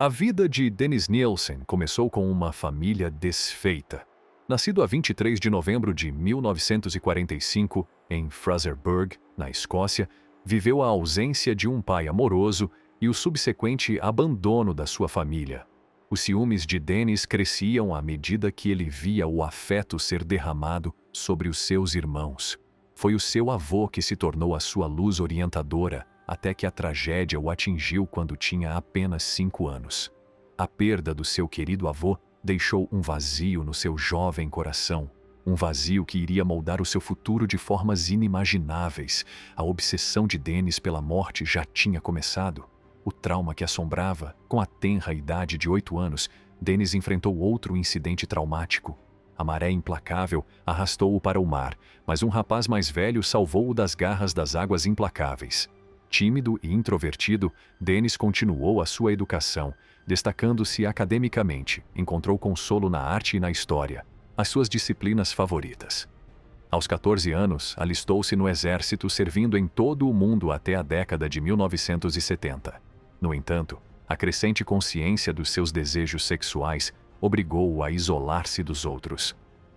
A vida de Dennis Nielsen começou com uma família desfeita. Nascido a 23 de novembro de 1945, em Fraserburgh, na Escócia, viveu a ausência de um pai amoroso e o subsequente abandono da sua família. Os ciúmes de Dennis cresciam à medida que ele via o afeto ser derramado sobre os seus irmãos. Foi o seu avô que se tornou a sua luz orientadora, até que a tragédia o atingiu quando tinha apenas 5 anos. A perda do seu querido avô deixou um vazio no seu jovem coração, um vazio que iria moldar o seu futuro de formas inimagináveis. A obsessão de Dennis pela morte já tinha começado. O trauma que assombrava, com a tenra idade de 8 anos, Dennis enfrentou outro incidente traumático. A maré implacável arrastou-o para o mar, mas um rapaz mais velho salvou-o das garras das águas implacáveis. Tímido e introvertido, Dennis continuou a sua educação, destacando-se academicamente. Encontrou consolo na arte e na história, as suas disciplinas favoritas. Aos 14 anos, alistou-se no exército, servindo em todo o mundo até a década de 1970. No entanto, a crescente consciência dos seus desejos sexuais obrigou-o a isolar-se dos outros.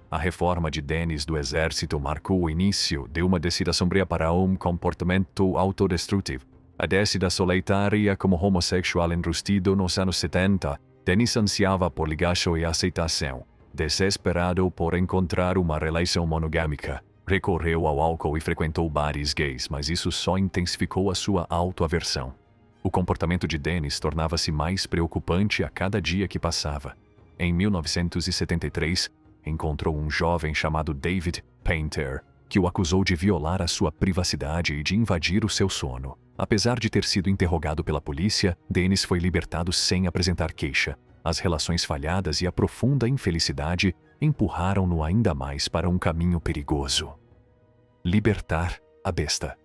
A reforma de Dennis do exército marcou o início de uma decisão sombria para um comportamento autodestrutivo. A décida solitária como homossexual enrustido nos anos 70, Dennis ansiava por ligação e aceitação. Desesperado por encontrar uma relação monogâmica, recorreu ao álcool e frequentou bares gays, mas isso só intensificou a sua autoaversão. O comportamento de Dennis tornava-se mais preocupante a cada dia que passava. Em 1973, encontrou um jovem chamado David Painter, que o acusou de violar a sua privacidade e de invadir o seu sono. Apesar de ter sido interrogado pela polícia, Dennis foi libertado sem apresentar queixa. As relações falhadas e a profunda infelicidade empurraram-no ainda mais para um caminho perigoso. Libertar a besta.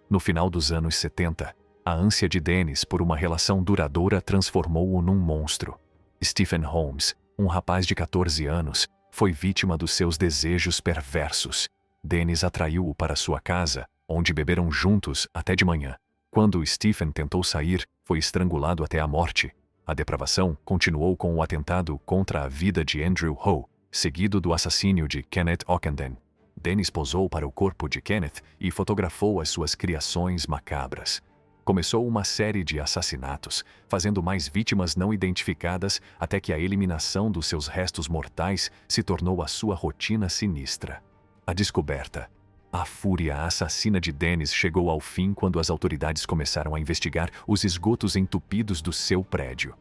No final dos anos 70, a ânsia de Dennis por uma relação duradoura transformou-o num monstro. Stephen Holmes, um rapaz de 14 anos, foi vítima dos seus desejos perversos. Dennis atraiu-o para sua casa, onde beberam juntos até de manhã. Quando Stephen tentou sair, foi estrangulado até a morte. A depravação continuou com o atentado contra a vida de Andrew Ho, seguido do assassínio de Kenneth Ockenden. Dennis posou para o corpo de Kenneth e fotografou as suas criações macabras. Começou uma série de assassinatos, fazendo mais vítimas não identificadas até que a eliminação dos seus restos mortais se tornou a sua rotina sinistra. A descoberta. A fúria assassina de Dennis chegou ao fim quando as autoridades começaram a investigar os esgotos entupidos do seu prédio.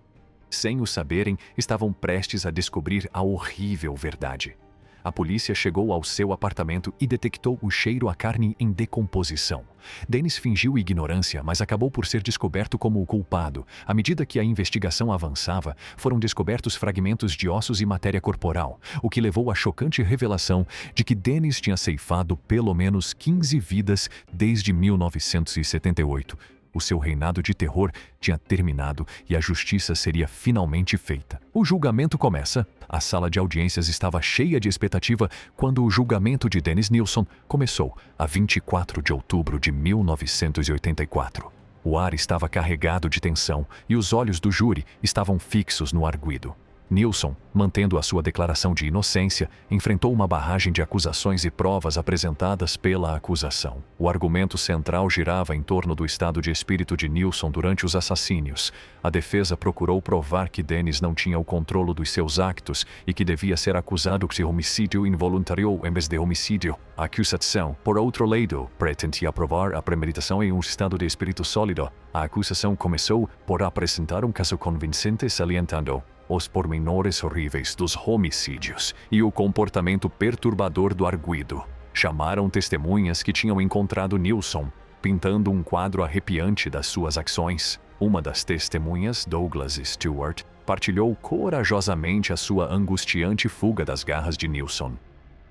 Sem o saberem, estavam prestes a descobrir a horrível verdade. A polícia chegou ao seu apartamento e detectou o cheiro a carne em decomposição. Dennis fingiu ignorância, mas acabou por ser descoberto como o culpado. À medida que a investigação avançava, foram descobertos fragmentos de ossos e matéria corporal, o que levou à chocante revelação de que Dennis tinha ceifado pelo menos 15 vidas desde 1978. O seu reinado de terror tinha terminado e a justiça seria finalmente feita. O julgamento começa. A sala de audiências estava cheia de expectativa quando o julgamento de Dennis Nilsson começou, a 24 de outubro de 1984. O ar estava carregado de tensão e os olhos do júri estavam fixos no arguido. Nilsson, mantendo a sua declaração de inocência, enfrentou uma barragem de acusações e provas apresentadas pela acusação. O argumento central girava em torno do estado de espírito de Nilsson durante os assassínios. A defesa procurou provar que Dennis não tinha o controle dos seus actos e que devia ser acusado de homicídio involuntário em vez de homicídio. A acusação, por outro lado, pretendia provar a premeditação em um estado de espírito sólido. A acusação começou por apresentar um caso convincente salientando os pormenores horríveis dos homicídios e o comportamento perturbador do arguido. Chamaram testemunhas que tinham encontrado Nilsson pintando um quadro arrepiante das suas ações. Uma das testemunhas, Douglas Stewart, partilhou corajosamente a sua angustiante fuga das garras de Nilsson.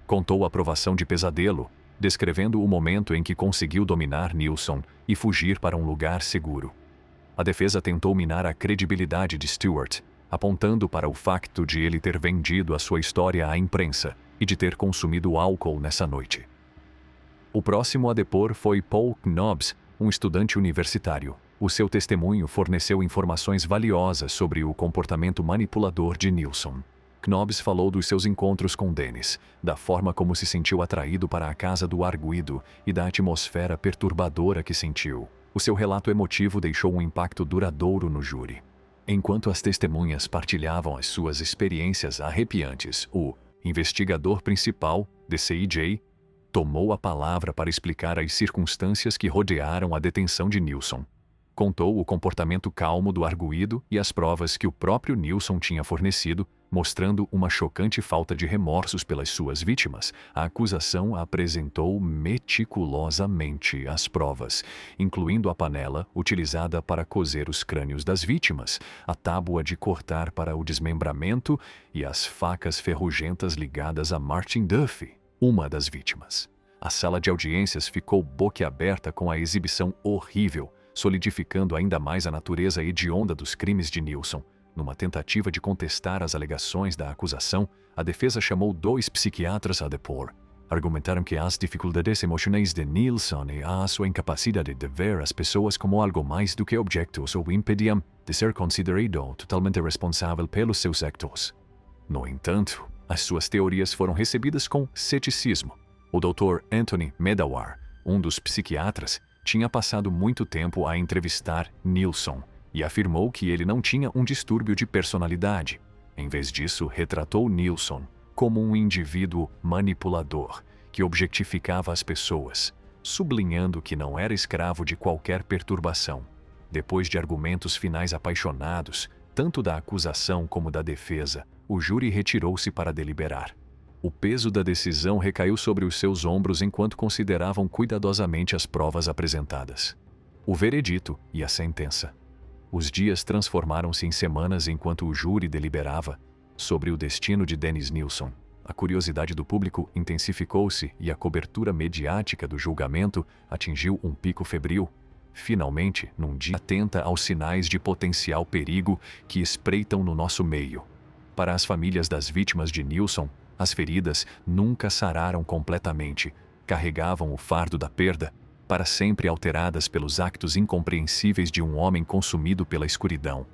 Contou a provação de pesadelo, descrevendo o momento em que conseguiu dominar Nilsson e fugir para um lugar seguro. A defesa tentou minar a credibilidade de Stewart, apontando para o facto de ele ter vendido a sua história à imprensa e de ter consumido álcool nessa noite. O próximo a depor foi Paul Knobbs, um estudante universitário. O seu testemunho forneceu informações valiosas sobre o comportamento manipulador de Nilsson. Knobbs falou dos seus encontros com Dennis, da forma como se sentiu atraído para a casa do arguido e da atmosfera perturbadora que sentiu. O seu relato emotivo deixou um impacto duradouro no júri. Enquanto as testemunhas partilhavam as suas experiências arrepiantes, o investigador principal, DCIJ, tomou a palavra para explicar as circunstâncias que rodearam a detenção de Nilsson. Contou o comportamento calmo do arguido e as provas que o próprio Nilsson tinha fornecido, mostrando uma chocante falta de remorsos pelas suas vítimas. A acusação apresentou meticulosamente as provas, incluindo a panela utilizada para cozer os crânios das vítimas, a tábua de cortar para o desmembramento e as facas ferrugentas ligadas a Martin Duffy, uma das vítimas. A sala de audiências ficou boquiaberta com a exibição horrível, solidificando ainda mais a natureza hedionda dos crimes de Nilsson. Numa tentativa de contestar as alegações da acusação, a defesa chamou 2 psiquiatras a depor. Argumentaram que as dificuldades emocionais de Nilsson e a sua incapacidade de ver as pessoas como algo mais do que objetos o impediam de ser considerado totalmente responsável pelos seus atos. No entanto, as suas teorias foram recebidas com ceticismo. O Dr. Anthony Medawar, um dos psiquiatras, tinha passado muito tempo a entrevistar Nilsson e afirmou que ele não tinha um distúrbio de personalidade. Em vez disso, retratou Nilsson como um indivíduo manipulador que objetificava as pessoas, sublinhando que não era escravo de qualquer perturbação. Depois de argumentos finais apaixonados, tanto da acusação como da defesa, o júri retirou-se para deliberar. O peso da decisão recaiu sobre os seus ombros enquanto consideravam cuidadosamente as provas apresentadas. O veredito e a sentença. Os dias transformaram-se em semanas enquanto o júri deliberava sobre o destino de Dennis Nilsson. A curiosidade do público intensificou-se e a cobertura mediática do julgamento atingiu um pico febril. Finalmente, num dia atenta aos sinais de potencial perigo que espreitam no nosso meio. Para as famílias das vítimas de Nilsson, as feridas nunca sararam completamente, carregavam o fardo da perda, para sempre alteradas pelos actos incompreensíveis de um homem consumido pela escuridão.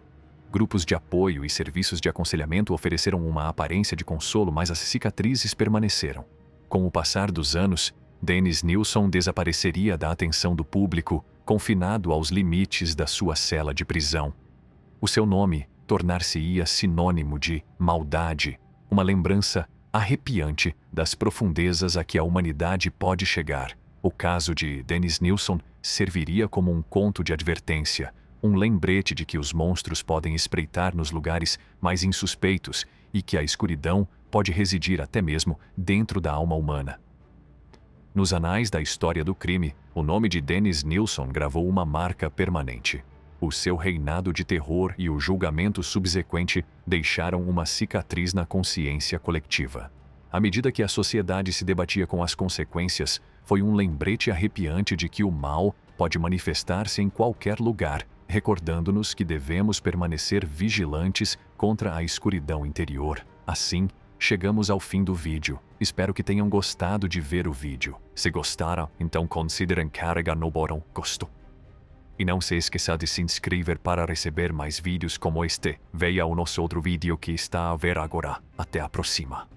Grupos de apoio e serviços de aconselhamento ofereceram uma aparência de consolo, mas as cicatrizes permaneceram. Com o passar dos anos, Dennis Nilsson desapareceria da atenção do público, confinado aos limites da sua cela de prisão. O seu nome tornar-se-ia sinônimo de maldade, uma lembrança arrepiante das profundezas a que a humanidade pode chegar. O caso de Dennis Nilsson serviria como um conto de advertência, um lembrete de que os monstros podem espreitar nos lugares mais insuspeitos e que a escuridão pode residir até mesmo dentro da alma humana. Nos anais da história do crime, o nome de Dennis Nilsson gravou uma marca permanente. O seu reinado de terror e o julgamento subsequente deixaram uma cicatriz na consciência coletiva. À medida que a sociedade se debatia com as consequências, foi um lembrete arrepiante de que o mal pode manifestar-se em qualquer lugar, recordando-nos que devemos permanecer vigilantes contra a escuridão interior. Assim, chegamos ao fim do vídeo. Espero que tenham gostado de ver o vídeo. Se gostaram, então considerem carregar no botão gostou. E não se esqueça de se inscrever para receber mais vídeos como este. Veja o nosso outro vídeo que está a ver agora. Até a próxima.